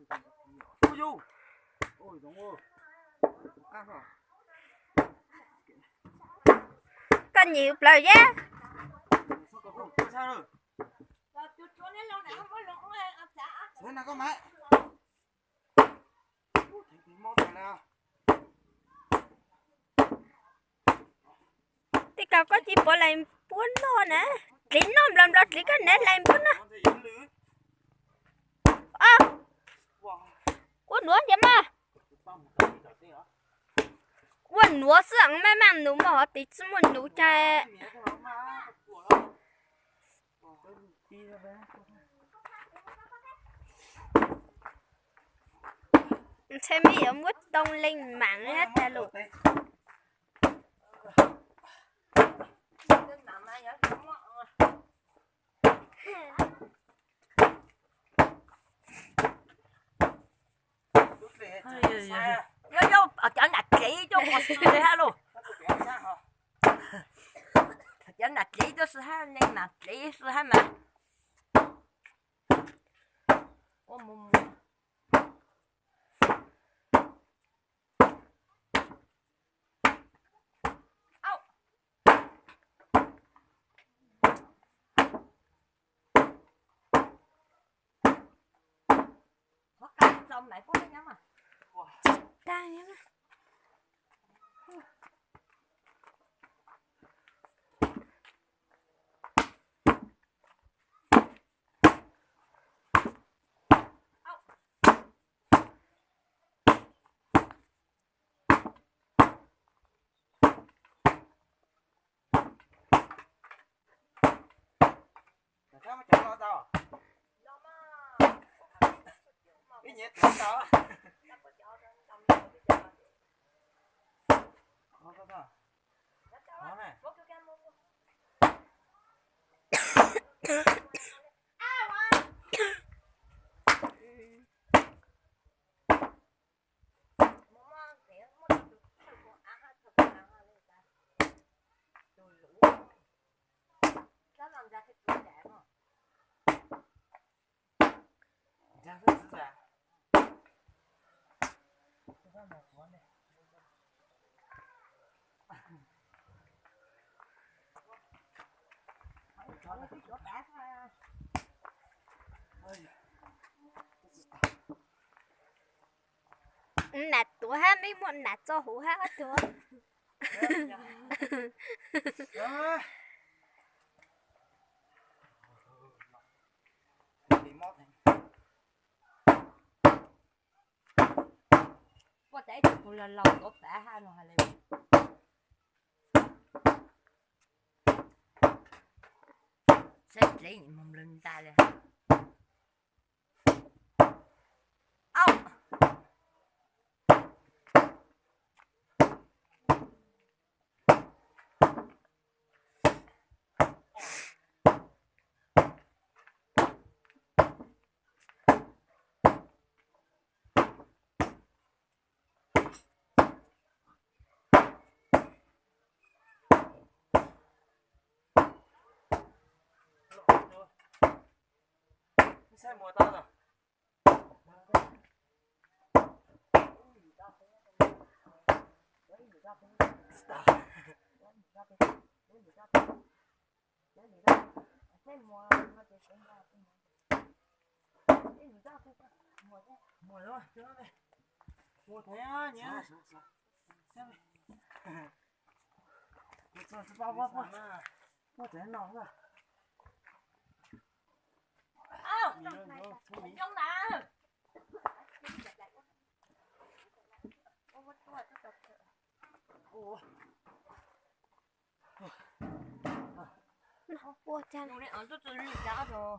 Ôi du. Ôi đúng rồi. Ăn rồi. Con nhiều lời giá. Sao có không? Sao rồi? Thế nào có mẹ? Thì mốt rồi nào. Thì cậu có chỉ bỏ lại buôn nó nè. Lính nó làm đó chỉ có nè làm buôn nó. Quên nữa vậy mà. Quên nữa sẵn mà mang nụ mà họ tí chứ muốn nụ chai. Xem mấy ông quýt tông lên mạng hết ra luôn. Yo ở chỗ đặt chỉ cho một sự ha luôn. Chỗ đặt chỉ cho sự ha nên mà chỉ sự ha mà. Xong lại có nhắm à. Ta nhá. Sao mà chẳng lo tao? Cái nhẹ tao tao. Đó này. Ra rất dữ dàng. Ra một món này. Nạt tụi ha mấy muốn nạt cho hủ ha hết tụi. Có thể được một lần lòng của cả hai rồi liền. Sẽ lấy một lần ta liền. Xe mùa tao rồi. Mùa rồi, chưa đây. Mùa thế á nhá. Xem đi. Rồi, bao. Mùa thế nóng rồi. Trong nào? Nó cua chân. Nó ở chỗ này đã rồi.